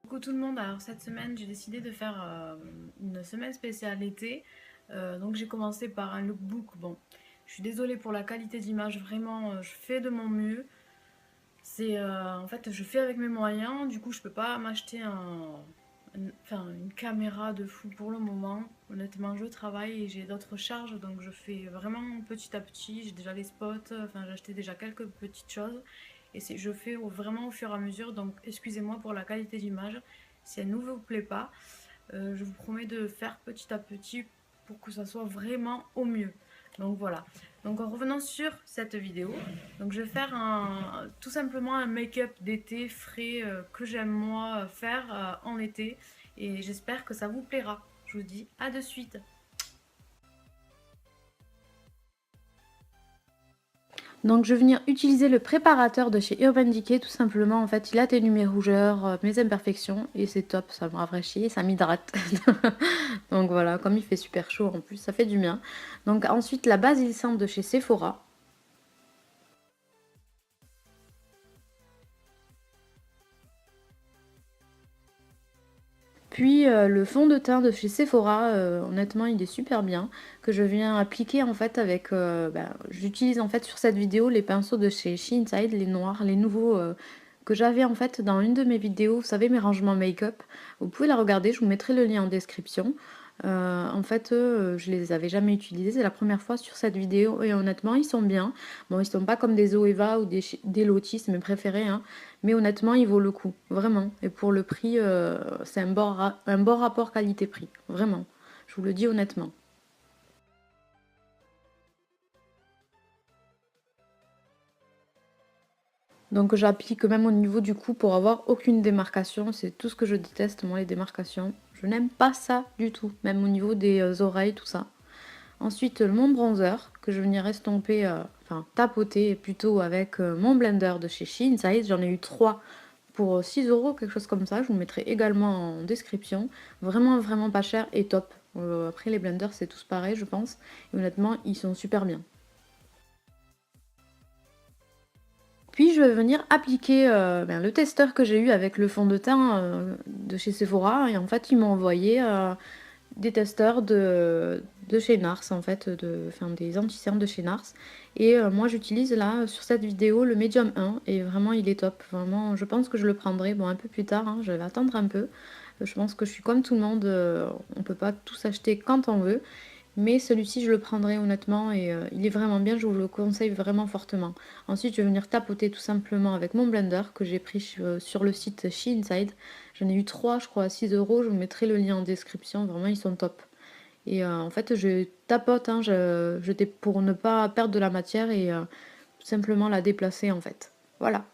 Coucou tout le monde, alors cette semaine j'ai décidé de faire une semaine spéciale été. Donc j'ai commencé par un lookbook. Bon, je suis désolée pour la qualité d'image, vraiment je fais de mon mieux. En fait je fais avec mes moyens, du coup je peux pas m'acheter une caméra de fou pour le moment. Honnêtement je travaille et j'ai d'autres charges, donc je fais vraiment petit à petit. J'ai déjà les spots, enfin j'ai acheté déjà quelques petites choses. Et je fais vraiment au fur et à mesure, donc excusez-moi pour la qualité d'image. Si elle ne vous plaît pas, je vous promets de faire petit à petit pour que ça soit vraiment au mieux. Donc voilà. Donc en revenant sur cette vidéo, donc je vais faire tout simplement un make-up d'été frais que j'aime moi faire en été. Et j'espère que ça vous plaira. Je vous dis à de suite. Donc je vais venir utiliser le préparateur de chez Urban Decay, tout simplement. En fait, il atténue mes rougeurs, mes imperfections, et c'est top, ça me rafraîchit, ça m'hydrate. Donc voilà, comme il fait super chaud en plus, ça fait du bien. Donc ensuite, la base hydratante de chez Sephora. Puis le fond de teint de chez Sephora, honnêtement il est super bien, que je viens appliquer en fait avec, j'utilise en fait sur cette vidéo les pinceaux de chez She les noirs, les nouveaux que j'avais en fait dans une de mes vidéos, vous savez mes rangements make-up, vous pouvez la regarder, je vous mettrai le lien en description. En fait, je les avais jamais utilisés, c'est la première fois sur cette vidéo et honnêtement ils sont bien. Bon, ils sont pas comme des Zoeva ou des Lotis, mes préférés, hein, mais honnêtement, il vaut le coup, vraiment. Et pour le prix, c'est un bon rapport qualité-prix, vraiment. Je vous le dis honnêtement. Donc j'applique même au niveau du cou pour avoir aucune démarcation. C'est tout ce que je déteste, moi, les démarcations. Je n'aime pas ça du tout, même au niveau des oreilles, tout ça. Ensuite, mon bronzer, que je vais venir estomper, enfin tapoter plutôt avec mon blender de chez Shein Size. J'en ai eu 3 pour 6 euros, quelque chose comme ça. Je vous le mettrai également en description. Vraiment, vraiment pas cher et top. Après, les blenders, c'est tous pareil, je pense. Et honnêtement, ils sont super bien. Puis, je vais venir appliquer le testeur que j'ai eu avec le fond de teint de chez Sephora. Et en fait, ils m'ont envoyé des testeurs de chez Nars, en fait, des anti-cernes de chez Nars. Et moi, j'utilise là, sur cette vidéo, le Medium 1. Et vraiment, il est top. Vraiment, je pense que je le prendrai, bon, un peu plus tard, hein, je vais attendre un peu. Je pense que je suis comme tout le monde, on peut pas tout s'acheter quand on veut. Mais celui-ci, je le prendrai honnêtement et il est vraiment bien, je vous le conseille vraiment fortement. Ensuite, je vais venir tapoter tout simplement avec mon blender que j'ai pris sur le site She. J'en ai eu 3, je crois, à 6 euros. Je vous mettrai le lien en description, vraiment, ils sont top. Et en fait, je tapote hein, pour ne pas perdre de la matière et tout simplement la déplacer en fait. Voilà.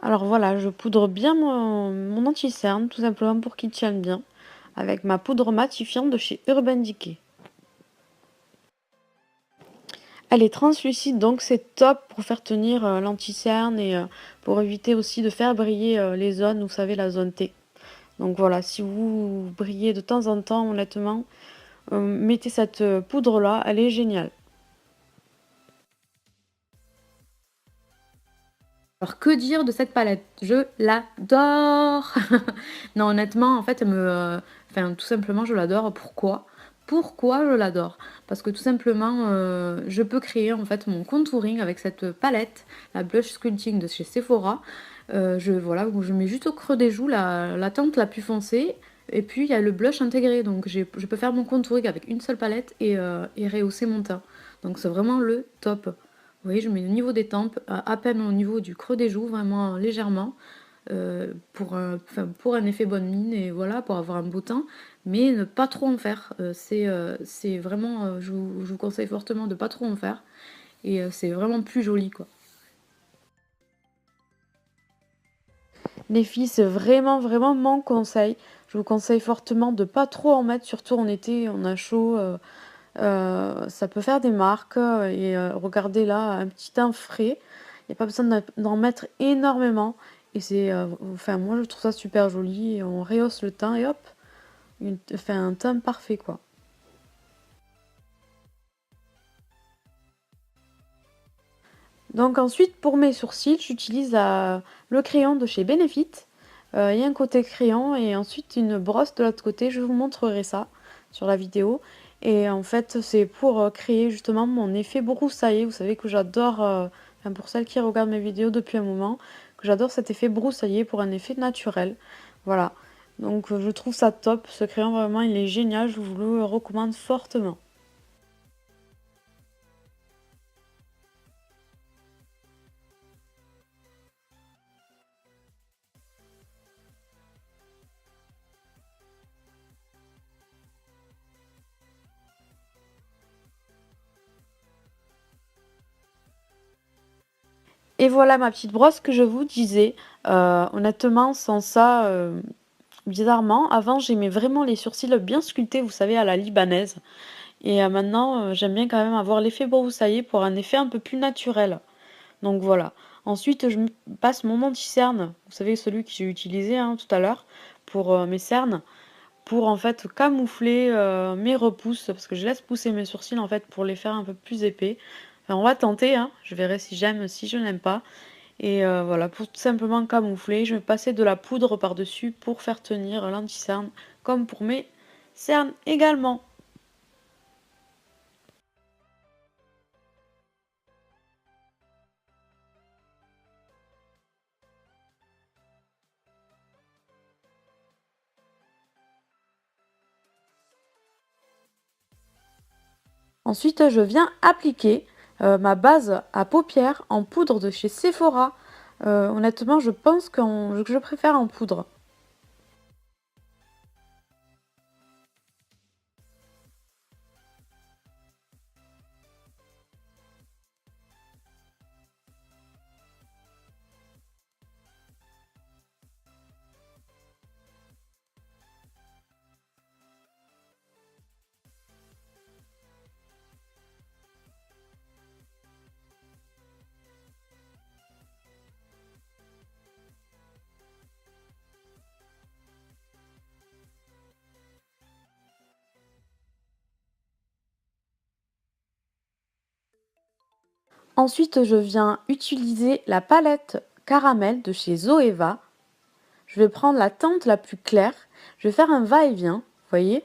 Alors voilà, je poudre bien mon anti-cerne, tout simplement pour qu'il tienne bien, avec ma poudre matifiante de chez Urban Decay. Elle est translucide, donc c'est top pour faire tenir l'anti-cerne et pour éviter aussi de faire briller les zones, vous savez, la zone T. Donc voilà, si vous brillez de temps en temps, honnêtement, mettez cette poudre-là, elle est géniale. Alors que dire de cette palette? Je l'adore. Non, honnêtement, en fait, enfin, tout simplement, je l'adore. Pourquoi? Pourquoi je l'adore? Parce que tout simplement, je peux créer en fait mon contouring avec cette palette, la Blush Sculpting de chez Sephora. Voilà, où je mets juste au creux des joues la teinte la plus foncée. Et puis, il y a le blush intégré. Donc, je peux faire mon contouring avec une seule palette et rehausser mon teint. Donc, c'est vraiment le top. Vous voyez, je mets au niveau des tempes, à peine au niveau du creux des joues, vraiment légèrement, pour un effet bonne mine et voilà, pour avoir un beau teint, mais ne pas trop en faire. C'est vraiment, je vous conseille fortement de pas trop en faire et c'est vraiment plus joli quoi. Les filles, c'est vraiment, vraiment mon conseil. Je vous conseille fortement de pas trop en mettre, surtout en été, on a chaud. Ça peut faire des marques. Et regardez là, un petit teint frais. Il n'y a pas besoin d'en mettre énormément. Et c'est, enfin, moi je trouve ça super joli. Et on rehausse le teint et hop, fait un teint parfait quoi. Donc ensuite, pour mes sourcils, j'utilise le crayon de chez Benefit. Il y a un côté crayon et ensuite une brosse de l'autre côté. Je vous montrerai ça sur la vidéo. Et en fait, c'est pour créer justement mon effet broussaillé. Vous savez que j'adore, enfin, pour celles qui regardent mes vidéos depuis un moment, que j'adore cet effet broussaillé pour un effet naturel. Voilà. Donc je trouve ça top. Ce crayon, vraiment, il est génial. Je vous le recommande fortement. Et voilà ma petite brosse que je vous disais. Honnêtement, sans ça, bizarrement, avant j'aimais vraiment les sourcils bien sculptés, vous savez, à la libanaise. Et maintenant, j'aime bien quand même avoir l'effet broussaillé pour un effet un peu plus naturel. Donc voilà. Ensuite, je me passe mon anti-cerne, vous savez, celui que j'ai utilisé hein, tout à l'heure pour mes cernes, pour en fait camoufler mes repousses, parce que je laisse pousser mes sourcils en fait pour les faire un peu plus épais. Enfin, on va tenter, hein. Je verrai si j'aime, si je n'aime pas. Et voilà, pour tout simplement camoufler, je vais passer de la poudre par-dessus pour faire tenir l'anti-cerne, comme pour mes cernes également. Ensuite, je viens appliquer ma base à paupières en poudre de chez Sephora. Honnêtement, je pense que je préfère en poudre. Ensuite, je viens utiliser la palette caramel de chez Zoeva. Je vais prendre la teinte la plus claire. Je vais faire un va-et-vient, vous voyez,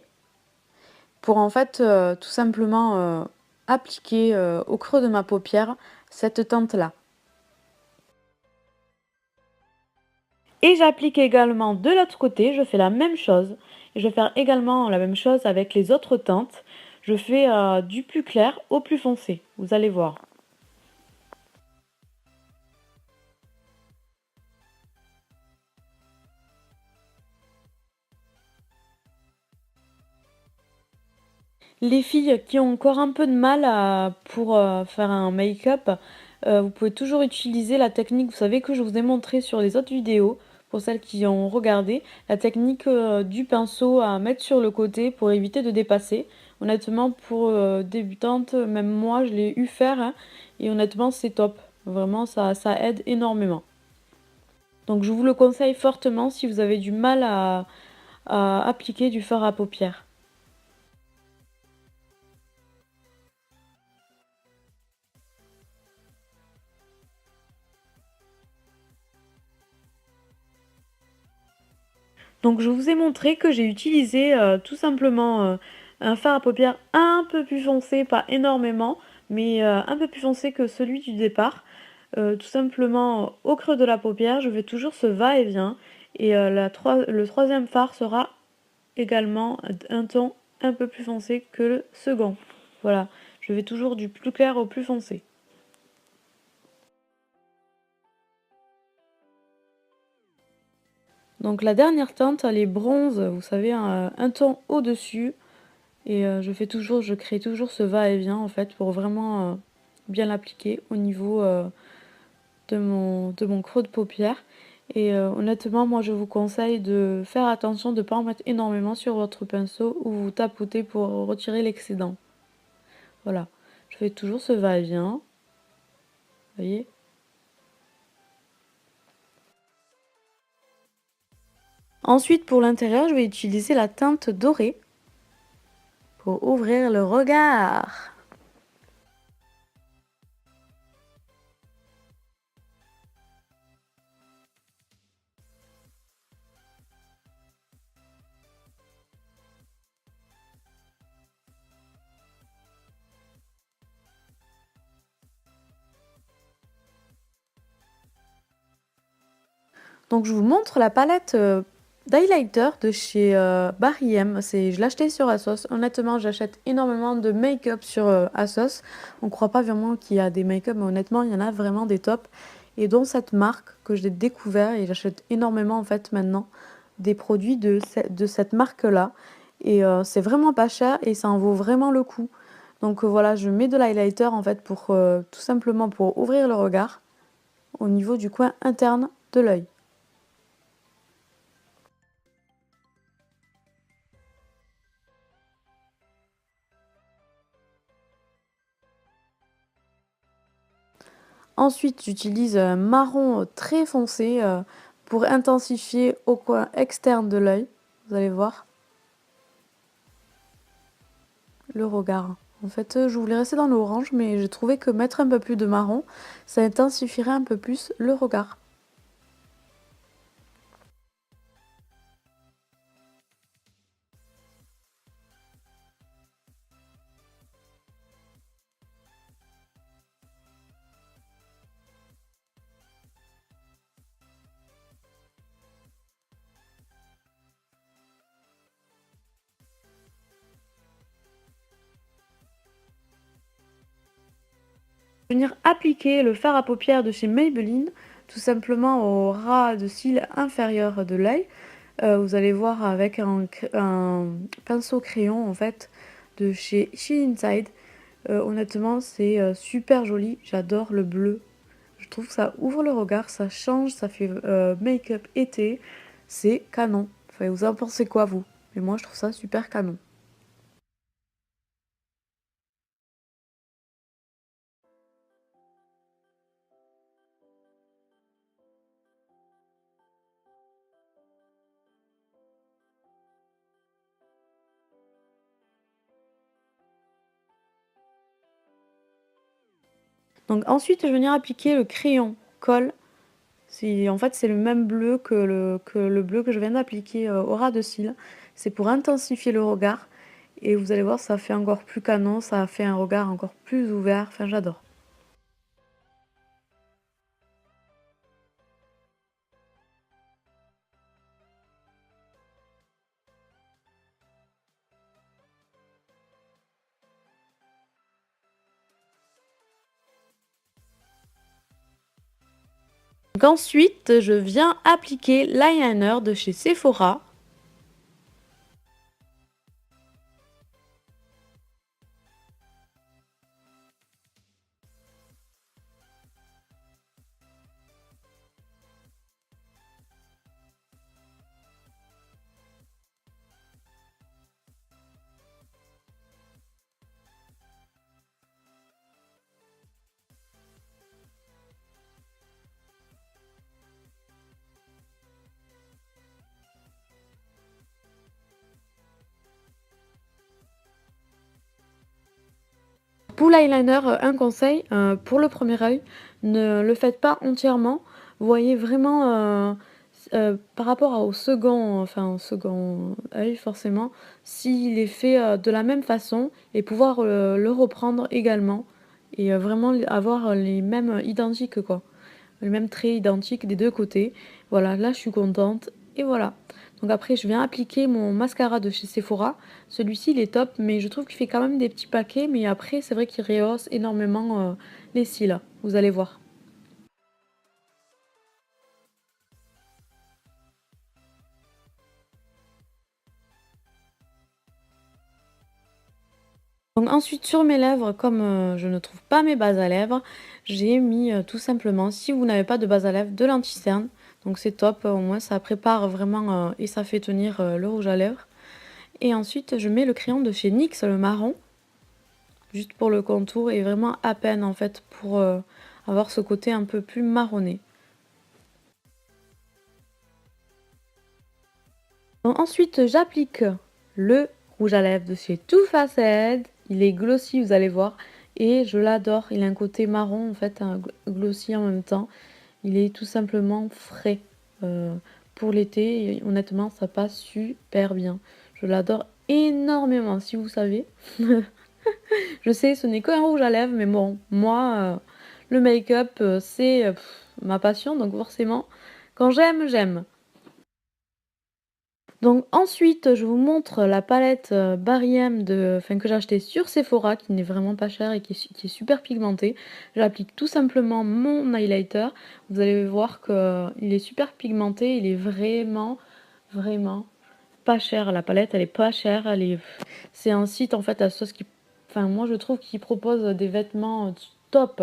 pour en fait tout simplement appliquer au creux de ma paupière cette teinte-là. Et j'applique également de l'autre côté, je fais la même chose. Et je vais faire également la même chose avec les autres teintes. Je fais du plus clair au plus foncé, vous allez voir. Les filles qui ont encore un peu de mal pour faire un make-up, vous pouvez toujours utiliser la technique, vous savez que je vous ai montré sur les autres vidéos, pour celles qui ont regardé, la technique du pinceau à mettre sur le côté pour éviter de dépasser. Honnêtement, pour débutantes, même moi je l'ai eu faire, hein, et honnêtement c'est top. Vraiment, ça aide énormément. Donc je vous le conseille fortement si vous avez du mal à appliquer du fard à paupières. Donc je vous ai montré que j'ai utilisé tout simplement un fard à paupières un peu plus foncé, pas énormément, mais un peu plus foncé que celui du départ. Tout simplement au creux de la paupière, je fais toujours ce va-et-vient. Et le troisième fard sera également un ton un peu plus foncé que le second. Voilà, je vais toujours du plus clair au plus foncé. Donc la dernière teinte, elle est bronze, vous savez, un ton au-dessus. Et je crée toujours ce va-et-vient en fait pour vraiment bien l'appliquer au niveau de mon creux de paupière. Et honnêtement, moi je vous conseille de faire attention de ne pas en mettre énormément sur votre pinceau ou vous tapotez pour retirer l'excédent. Voilà, je fais toujours ce va-et-vient, vous voyez. Ensuite, pour l'intérieur, je vais utiliser la teinte dorée pour ouvrir le regard. Donc je vous montre la palette d'highlighter de chez Barry M. Je l'ai acheté sur Asos. Honnêtement, j'achète énormément de make-up sur Asos. On ne croit pas vraiment qu'il y a des make-up, mais honnêtement, il y en a vraiment des tops. Et dont cette marque que j'ai découvert, et j'achète énormément en fait maintenant des produits de cette marque-là. Et c'est vraiment pas cher et ça en vaut vraiment le coup. Donc voilà, je mets de l'highlighter en fait pour tout simplement pour ouvrir le regard au niveau du coin interne de l'œil. Ensuite, j'utilise un marron très foncé pour intensifier au coin externe de l'œil. Vous allez voir le regard. En fait, je voulais rester dans l'orange, mais j'ai trouvé que mettre un peu plus de marron, ça intensifierait un peu plus le regard. Venir appliquer le fard à paupières de chez Maybelline, tout simplement au ras de cils inférieur de l'œil. Vous allez voir avec un pinceau crayon en fait de chez She Inside. Honnêtement, c'est super joli. J'adore le bleu. Je trouve que ça ouvre le regard, ça change, ça fait make-up été. C'est canon. Enfin, vous en pensez quoi, vous? Mais moi, je trouve ça super canon. Donc ensuite, je vais venir appliquer le crayon colle. En fait, c'est le même bleu que le bleu que je viens d'appliquer au ras de cils. C'est pour intensifier le regard. Et vous allez voir, ça fait encore plus canon, ça fait un regard encore plus ouvert. Enfin, j'adore. Donc ensuite, je viens appliquer l'eyeliner de chez Sephora. Pour l'eyeliner, un conseil, pour le premier œil, ne le faites pas entièrement. Vous voyez vraiment, par rapport au second œil forcément, s'il est fait de la même façon et pouvoir le reprendre également et vraiment avoir les mêmes identiques quoi, les mêmes traits identiques des deux côtés. Voilà, là je suis contente et voilà. Donc après, je viens appliquer mon mascara de chez Sephora. Celui-ci, il est top, mais je trouve qu'il fait quand même des petits paquets. Mais après, c'est vrai qu'il rehausse énormément les cils. Vous allez voir. Donc ensuite, sur mes lèvres, comme je ne trouve pas mes bases à lèvres, j'ai mis tout simplement, si vous n'avez pas de base à lèvres, de l'anti-cerne. Donc c'est top, au moins ça prépare vraiment et ça fait tenir le rouge à lèvres. Et ensuite je mets le crayon de chez NYX, le marron, juste pour le contour et vraiment à peine en fait pour avoir ce côté un peu plus marronné. Donc, ensuite j'applique le rouge à lèvres de chez Too Faced. Il est glossy, vous allez voir, et je l'adore. Il a un côté marron en fait, un glossy en même temps. Il est tout simplement frais pour l'été et honnêtement ça passe super bien. Je l'adore énormément si vous savez. Je sais ce n'est qu'un rouge à lèvres mais bon moi le make-up c'est ma passion donc forcément quand j'aime j'aime. Donc ensuite, je vous montre la palette Barry M que j'ai acheté sur Sephora, qui n'est vraiment pas chère et qui est super pigmentée. J'applique tout simplement mon highlighter. Vous allez voir qu'il est super pigmenté, il est vraiment, vraiment pas cher. La palette, elle est pas chère. C'est un site en fait à sauce qui... Enfin, moi je trouve qu'il propose des vêtements top,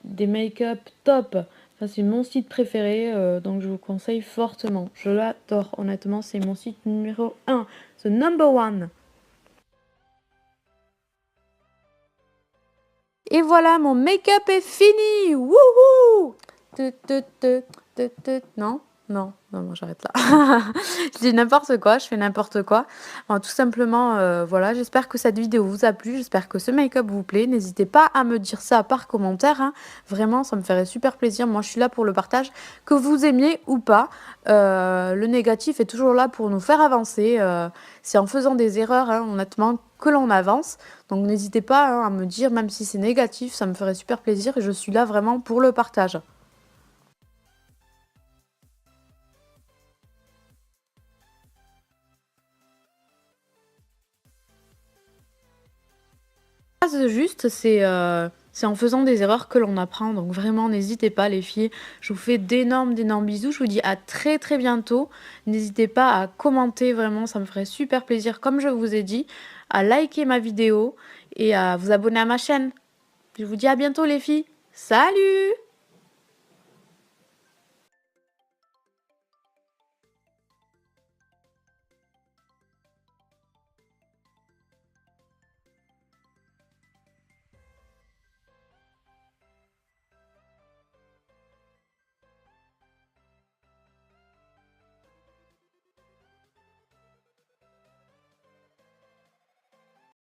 des make-up top. Enfin, c'est mon site préféré, donc je vous conseille fortement. Je l'adore, honnêtement, c'est mon site numéro 1, the number one. Et voilà, mon make-up est fini. Wouhou! Non, non, non, non, j'arrête là. Je dis n'importe quoi, je fais n'importe quoi. Bon, tout simplement, voilà, j'espère que cette vidéo vous a plu, j'espère que ce make-up vous plaît. N'hésitez pas à me dire ça par commentaire, hein. Vraiment, ça me ferait super plaisir. Moi, je suis là pour le partage, que vous aimiez ou pas. Le négatif est toujours là pour nous faire avancer. C'est en faisant des erreurs, hein, honnêtement, que l'on avance. Donc, n'hésitez pas hein, à me dire, même si c'est négatif, ça me ferait super plaisir et je suis là vraiment pour le partage. Juste, c'est en faisant des erreurs que l'on apprend. Donc vraiment, n'hésitez pas les filles. Je vous fais d'énormes bisous. Je vous dis à très très bientôt. N'hésitez pas à commenter vraiment, ça me ferait super plaisir. Comme je vous ai dit, à liker ma vidéo et à vous abonner à ma chaîne. Je vous dis à bientôt les filles. Salut!